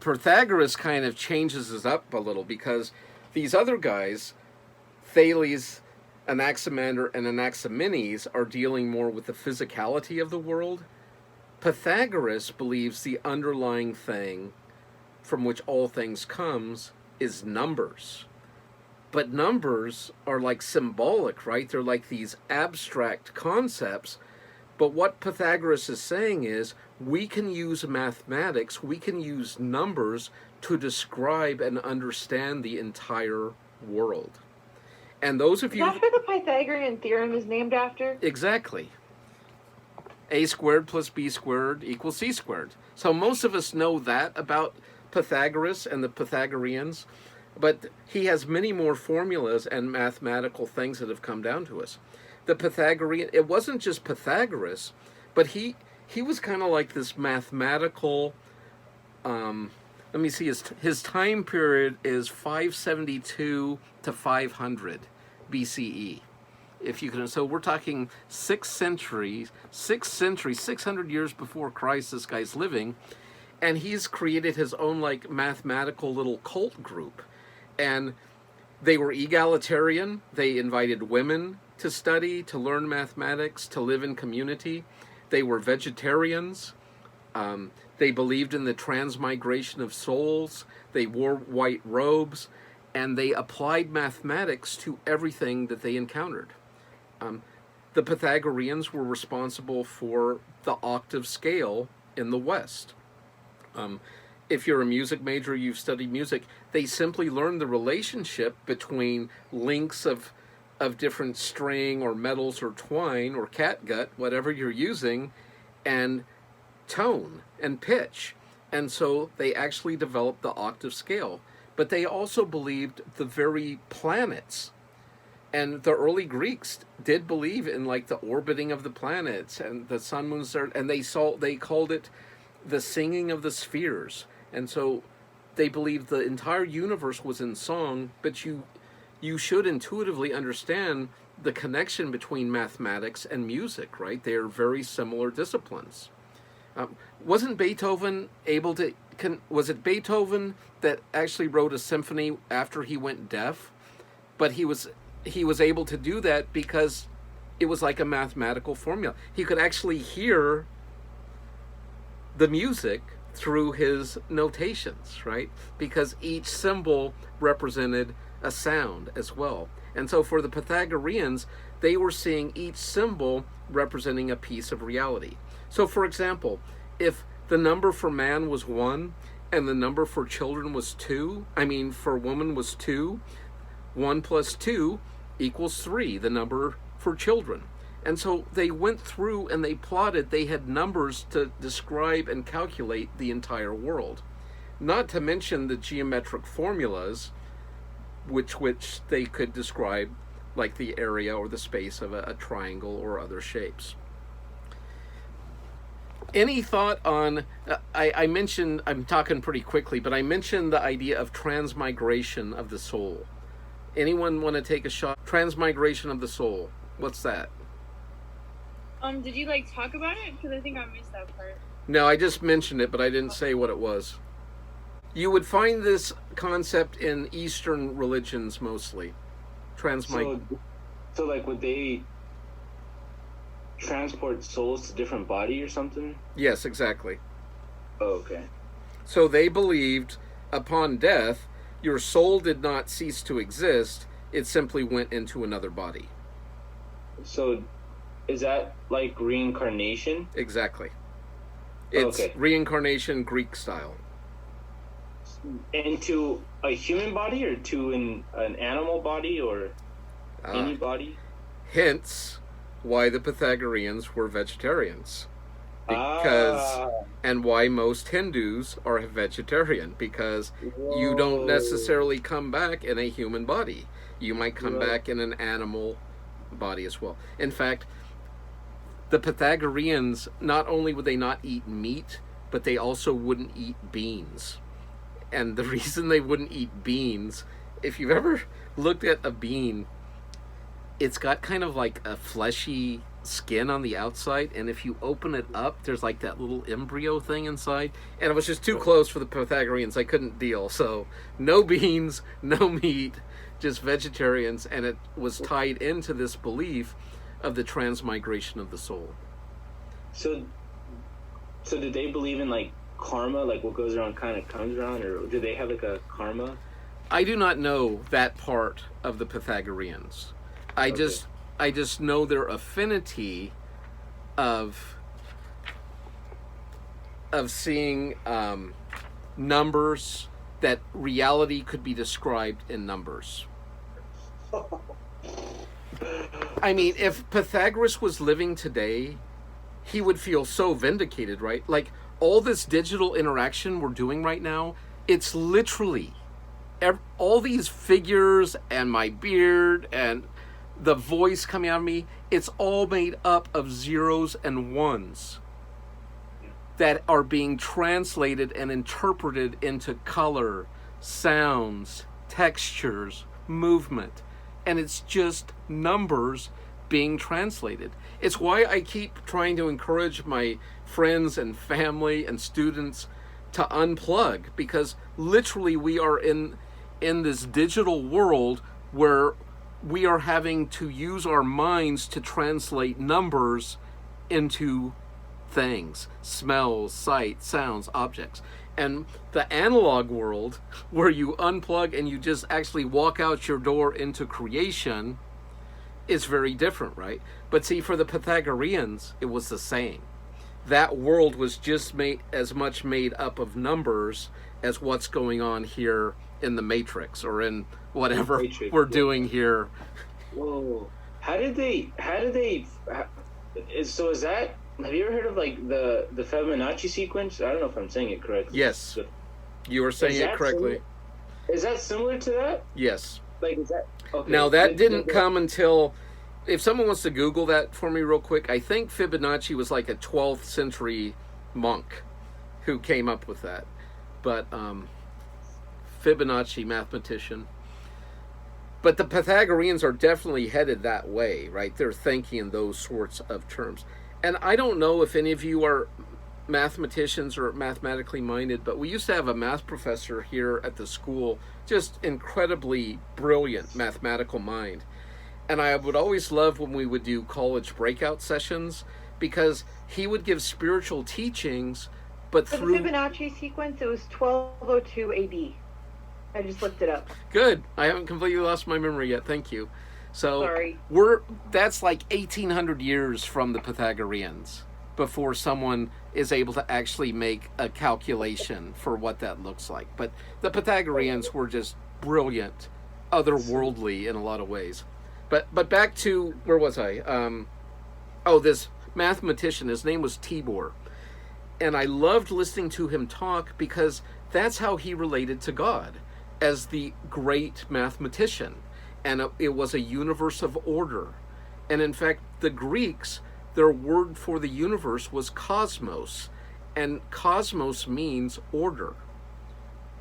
Pythagoras kind of changes it up a little because these other guys, Thales, Anaximander, and Anaximenes, are dealing more with the physicality of the world. Pythagoras believes the underlying thing from which all things comes is numbers. But numbers are like symbolic, right? They're like these abstract concepts. But what Pythagoras is saying is we can use mathematics, we can use numbers to describe and understand the entire world. And those of you... Is that who the Pythagorean theorem is named after? Exactly. A squared plus B squared equals C squared. So most of us know that about Pythagoras and the Pythagoreans, but he has many more formulas and mathematical things that have come down to us. The Pythagorean, it wasn't just Pythagoras, but he was kind of like this mathematical, let me see, his time period is 572 to 500 BCE. If you can, so we're talking 600 years before Christ, this guy's living, and he's created his own like mathematical little cult group. And they were egalitarian. They invited women to study, to learn mathematics, to live in community. They were vegetarians. They believed in the transmigration of souls. They wore white robes, and they applied mathematics to everything that they encountered. The Pythagoreans were responsible for the octave scale in the West. If you're a music major, you've studied music, they simply learned the relationship between links of different string or metals or twine or catgut, whatever you're using, and tone and pitch. And so they actually developed the octave scale. But they also believed the very planets. And the early Greeks did believe in like the orbiting of the planets and the sun, moon, stars, and they called it the singing of the spheres. And so they believed the entire universe was in song, but you should intuitively understand the connection between mathematics and music, right? They are very similar disciplines. Wasn't Beethoven able to... was it Beethoven that actually wrote a symphony after he went deaf? But he was able to do that because it was like a mathematical formula. He could actually hear the music through his notations, right? Because each symbol represented a sound as well. And so for the Pythagoreans, they were seeing each symbol representing a piece of reality. So for example, if the number for man was 1 and the number for children was 2, for woman was 2, 1 plus 2 equals 3, the number for children. And so they went through and they plotted, they had numbers to describe and calculate the entire world. Not to mention the geometric formulas which they could describe like the area or the space of a triangle or other shapes. Any thought on, I mentioned, I'm talking pretty quickly, but I mentioned the idea of transmigration of the soul. Anyone want to take a shot? Transmigration of the soul. What's that? Did you talk about it? Because I think I missed that part. No, I just mentioned it, but I didn't say what it was. You would find this concept in Eastern religions mostly. So would they transport souls to different body or something? Yes, exactly. Oh, okay. So they believed upon death, your soul did not cease to exist, it simply went into another body. So is that like reincarnation? Exactly. It's reincarnation Greek style. Into a human body or to an animal body or any body? Hence why the Pythagoreans were vegetarians. And why most Hindus are vegetarian, because you don't necessarily come back in a human body. You might come back in an animal body as well. In fact, the Pythagoreans, not only would they not eat meat, but they also wouldn't eat beans. And the reason they wouldn't eat beans, if you've ever looked at a bean, it's got kind of like a fleshy skin on the outside, and if you open it up, there's like that little embryo thing inside. And it was just too close for the Pythagoreans. I couldn't deal. So no beans, no meat, just vegetarians, and it was tied into this belief of the transmigration of the soul. So did they believe in like karma, like what goes around kind of comes around, or do they have like a karma? I do not know that part of the Pythagoreans. I just know their affinity of seeing numbers, that reality could be described in numbers. I mean, if Pythagoras was living today, he would feel so vindicated, right? Like all this digital interaction we're doing right now, it's literally all these figures and my beard and the voice coming out of me, it's all made up of zeros and ones that are being translated and interpreted into color, sounds, textures, movement. And it's just numbers being translated. It's why I keep trying to encourage my friends and family and students to unplug, because literally we are in this digital world where we are having to use our minds to translate numbers into things, smells, sight, sounds, objects. And the analog world, where you unplug and you just actually walk out your door into creation, is very different, right? But see, for the Pythagoreans, it was the same. That world was just as much made up of numbers as what's going on here in the Matrix, or in whatever we're doing here. Whoa. So is that, have you ever heard of like the Fibonacci sequence? I don't know if I'm saying it correctly. Yes. You are saying it correctly. Is that similar to that? Yes. Like, is that okay? Now that didn't come until, if someone wants to Google that for me real quick, I think Fibonacci was like a 12th century monk who came up with that. But Fibonacci, mathematician. But the Pythagoreans are definitely headed that way, right? They're thinking in those sorts of terms. And I don't know if any of you are mathematicians or mathematically minded, but we used to have a math professor here at the school, just incredibly brilliant mathematical mind. And I would always love when we would do college breakout sessions, because he would give spiritual teachings, but For through the Fibonacci sequence, it was 1202 AD. I just looked it up. Good. I haven't completely lost my memory yet. Thank you. So Sorry. that's like 1800 years from the Pythagoreans before someone is able to actually make a calculation for what that looks like. But the Pythagoreans were just brilliant, otherworldly in a lot of ways. But back to, where was I? This mathematician, his name was Tibor. And I loved listening to him talk, because that's how he related to God, as the great mathematician. And it was a universe of order. And in fact, the Greeks, their word for the universe was cosmos. And cosmos means order.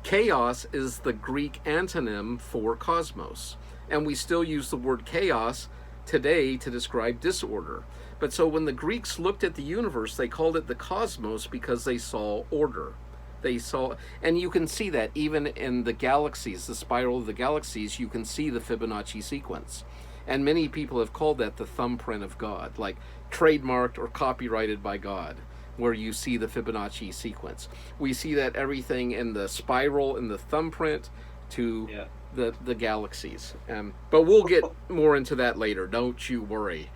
Chaos is the Greek antonym for cosmos. And we still use the word chaos today to describe disorder. But so when the Greeks looked at the universe, they called it the cosmos because they saw order. They saw, and you can see that even in the galaxies, the spiral of the galaxies, you can see the Fibonacci sequence. And many people have called that the thumbprint of God, like trademarked or copyrighted by God, where you see the Fibonacci sequence. We see that everything in the spiral, in the thumbprint, to the galaxies. But we'll get more into that later. Don't you worry.